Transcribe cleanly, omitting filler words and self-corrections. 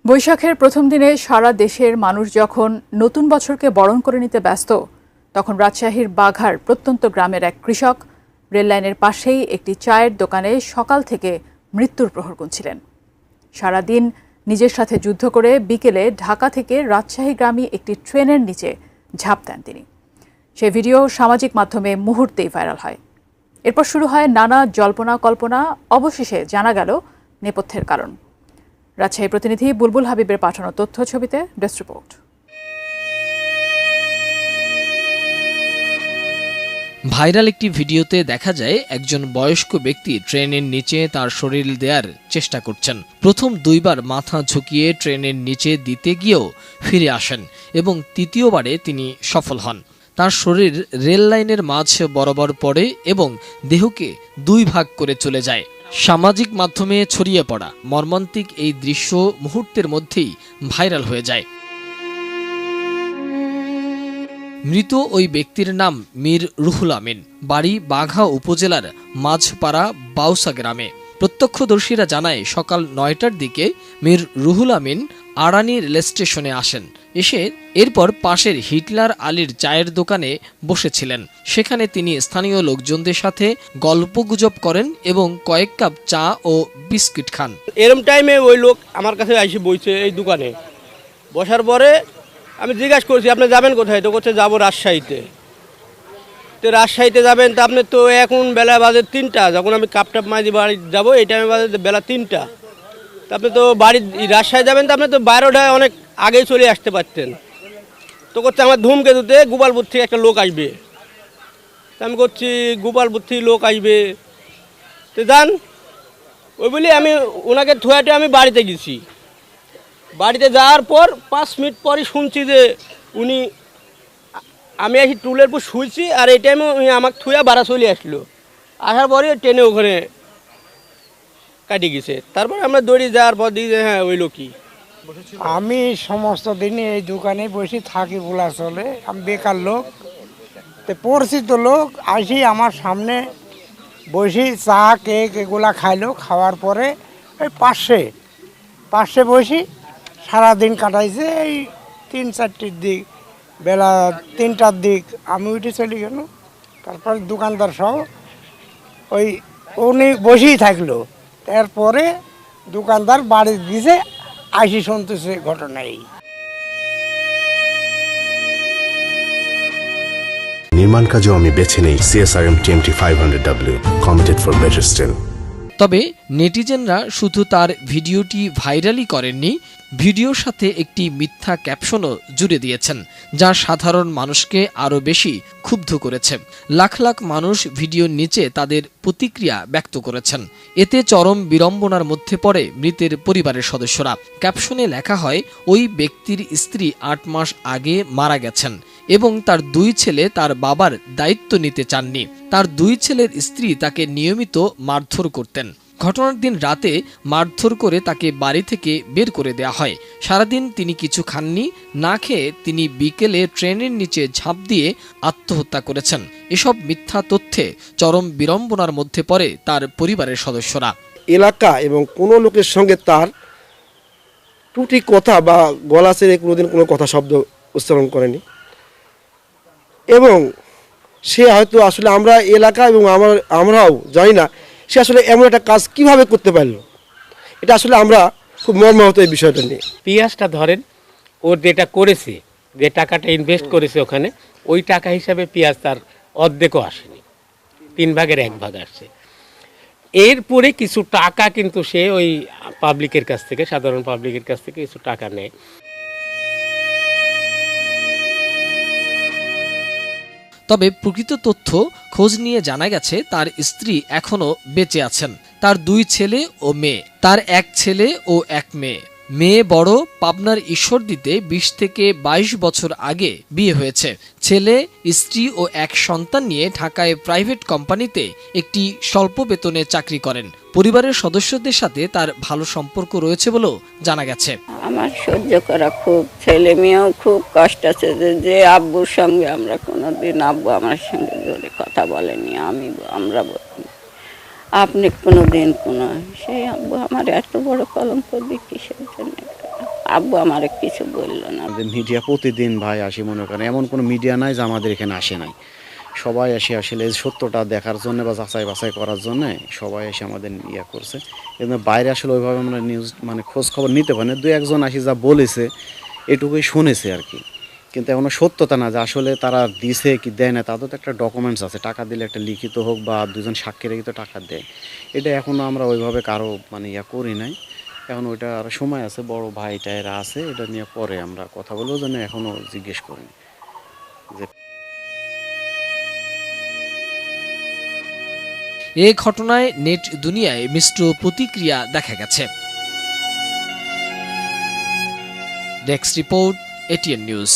বৈশাখের প্রথম দিনে সারা দেশের মানুষ যখন নতুন বছরকে বরণ করে নিতে ব্যস্ত, তখন রাজশাহীর বাঘার প্রত্যন্ত গ্রামের এক কৃষক রেললাইনের পাশেই একটি চায়ের দোকানে সকাল থেকে মৃত্যুর প্রহর গুনছিলেন। সারাদিন নিজের সাথে যুদ্ধ করে বিকেলে ঢাকা থেকে রাজশাহীগামী একটি ট্রেনের নিচে ঝাঁপ দেন তিনি। সেই ভিডিও সামাজিক মাধ্যমে মুহূর্তেই ভাইরাল হয়। এরপর শুরু হয় নানা জল্পনা কল্পনা। অবশেষে জানা গেল নেপথ্যের কারণ। রাজশাহী প্রতিনিধি বুলবুল হাবিবের পাঠানো তথ্য ছবিতে ডেস্ক রিপোর্ট। ভাইরাল একটি ভিডিওতে দেখা যায় একজন বয়স্ক ব্যক্তি ট্রেনের নিচে তার শরীর দেওয়ার চেষ্টা করছেন। প্রথম দুইবার মাথা ঝুঁকিয়ে ট্রেনের নিচে দিতে গিয়েও ফিরে আসেন এবং তৃতীয়বারে তিনি সফল হন। তার শরীর রেল লাইনের মাঝ বরাবর পড়ে এবং দেহকে দুই ভাগ করে চলে যায়। সামাজিক মাধ্যমে ছড়িয়ে পড়া মর্মান্তিক এই দৃশ্য মুহূর্তের মধ্যেই ভাইরাল হয়ে যায়। মৃত ওই ব্যক্তির নাম মীর রুহুল আমিন, বাড়ি বাঘা উপজেলার মাঝপাড়া বাউসা গ্রামে। প্রত্যক্ষদর্শীরা জানায় সকাল ৯টার দিকে মীর রুহুল আমিন আড়ানি রেল স্টেশনে আসেন। এসে এরপর পাশের হিটলার আলীর চায়ের দোকানে বসেছিলেন। সেখানে তিনি স্থানীয় লোকজনদের সাথে গল্পগুজব করেন এবং কয়েক কাপ চা ও বিস্কিট খান। এরম টাইমে ওই লোক আমার কাছে এসে বসছে এই দোকানে। বসার পরে আমি জিজ্ঞাসা করছি, আপনি যাবেন কোথায়? তো করছে যাবো রাজশাহীতে। তো রাজশাহীতে যাবেন, তা আপনি তো এখন বেলা বাজে ৩টা। যখন আমি কাপটাপ মাঝি বাড়ি যাবো এই টাইমে বাজে বেলা 3টা। তা আপনি তো বাড়ি রাজশাহী যাবেন, তো আপনি তো 12টায় অনেক আগেই চলে আসতে পারতেন। তো করছে আমার ধূমকেতুতে গোপালপুর থেকে একটা লোক আসবে। তা আমি করছি গোপালপুর থেকে লোক আসবে, তো যান। ওই বলি আমি ওনাকে থুয়াটে আমি বাড়িতে গেছি। বাড়িতে যাওয়ার পর 5 মিনিট পরই শুনছি যে উনি, আমি আসি টুলের উপর শুয়েছি, আর এই টাইমে উনি আমাকে থুয়া বাড়া চলে আসলো। আসার পরে ট্রেনে ওখানে কাটি গেছে। তারপর আমরা দৌড়ি যাওয়ার পর দিই যে হ্যাঁ ওই লোকই। আমি সমস্ত দিনই এই দোকানে বসে থাকি বলা চলে। আমি বেকার লোক, তো পরিচিত লোক আসি আমার সামনে বসি, চা কেক এগুলা খাইলো। খাওয়ার পরে ওই পাশে বসি সারাদিন কাটাইছে। এই 3-4টির দিক, বেলা 3টার দিক আমি উঠে চলে গেল। তারপর দোকানদার সহ ওই উনি বসেই থাকলো। তারপরে দোকানদার বাড়ি দিছে, আইসি শুনতেছে ঘটনাই। নির্মাণ কাজেও আমি বেছে নেই CSRM TMT 500W, committed for better still। তবে নেটিজেনরা শুধু তার ভিডিওটি ভাইরালই করেননি, ভিডিওর সাথে একটি মিথ্যা ক্যাপশনও জুড়ে দিয়েছেন, যা সাধারণ মানুষকে আরও বেশি ক্ষুব্ধ করেছে। লাখ লাখ মানুষ ভিডিওর নিচে তাদের প্রতিক্রিয়া ব্যক্ত করেছেন। এতে চরম বিড়ম্বনার মধ্যে পড়ে মৃতের পরিবারের সদস্যরা। ক্যাপশনে লেখা হয়, ওই ব্যক্তির স্ত্রী 8 মাস আগে মারা গেছেন এবং তার 2 ছেলে তার বাবার দায়িত্ব নিতে চাননি। তার 2 ছেলের স্ত্রী তাকে নিয়মিত মারধর করতেন। ঘটনার দিন রাতে মারধর করে তাকে বাড়ি থেকে বের করে দেওয়া হয়। সারাদিন তিনি কিছু খাননি। না খেয়ে তিনি বিকেলে ট্রেনের নিচে ঝাঁপ দিয়ে আত্মহত্যা করেছেন। এসব মিথ্যা তথ্যে চরম বিড়ম্বনার মধ্যে পড়ে তার পরিবারের সদস্যরা। এলাকা এবং কোনো লোকের সঙ্গে তার টুটি কথা বা গলা ছেড়ে কোনোদিন কোনো কথা শব্দ উচ্চারণ করেনি, এবং সে হয়তো আসলে আমরা এলাকা এবং আমরাও জানি না সে আসলে এমন একটা কাজ কিভাবে করতে পারলো। এটা আসলে আমরা খুব মর্মাহত এই বিষয়টা নিয়ে। পিয়াজটা ধরেন, ওর যেটা করেছে, যে টাকাটা ইনভেস্ট করেছে ওখানে, ওই টাকা হিসাবে পেঁয়াজ তার অর্ধেকও আসেনি, 3 ভাগের 1 ভাগ আসছে। এরপরে কিছু টাকা কিন্তু সে ওই পাবলিকের কাছ থেকে, সাধারণ পাবলিকের কাছ থেকে কিছু টাকা নেয়। তবে প্রকৃত তথ্য খোঁজ নিয়ে জানা গেছে তার স্ত্রী এখনও বেঁচে আছেন। তার 2 ছেলে ও মেয়ে, তার 1 ছেলে ও 1 মেয়ে। মেয়ে বড়, পাবনার ঈশ্বরদীতে 20 থেকে 22 বছর আগে বিয়ে হয়েছে। ছেলে, স্ত্রী ও 1 সন্তান নিয়ে ঢাকায় প্রাইভেট কোম্পানিতে একটি স্বল্প বেতনে চাকরি করেন। পরিবারের সদস্যদের সাথে তার ভালো সম্পর্ক রয়েছে বলেও জানা গেছে। আমার সহ্য করা খুব, ছেলে মেয়েও খুব কষ্ট আছে যে আব্বুর সঙ্গে আমরা কোনোদিন, আব্বু আমার সঙ্গে জোরে কথা বলেনি, আমরা বলি আপনি কোনোদিন কোনো, সেই আব্বু আমার এত বড় কলঙ্ক দিয়ে কিসের জন্য। আব্বু আমার কিছু বললো না। আমাদের মিডিয়া প্রতিদিন ভাই আসি, মনে করেন এমন কোনো মিডিয়া নাই যে আমাদের এখানে আসে নাই। সবাই এসে আসলে এই সত্যটা দেখার জন্য বা যাচাই বাছাই করার জন্য সবাই এসে আমাদের ইয়ে করছে। কিন্তু বাইরে আসলে ওইভাবে আমরা নিউজ মানে খোঁজ খবর নিতে পারি না। দু একজন আসি যা বলেছে এটুকুই শুনেছে আর কি, কিন্তু এখনো সত্যতা না যে আসলে তারা দিছে কি দেয় না। তাদের তো একটা ডকুমেন্টস আছে, টাকা দিলে একটা লিখিত হোক বা দুজন সাক্ষী রেখে তো টাকা দেয়। এটা এখনও আমরা ওইভাবে কারো মানে ইয়া করি নাই। এখন ওইটা আর সময় আছে, বড় ভাই টাইরা আছে, এটা নিয়ে পরে আমরা কথা বলবো, যেন এখনও জিজ্ঞেস করিনি যে। এ ঘটনায় নেট দুনিয়ায় মিশ্র প্রতিক্রিয়া দেখা গেছে। Desk report, ATN news.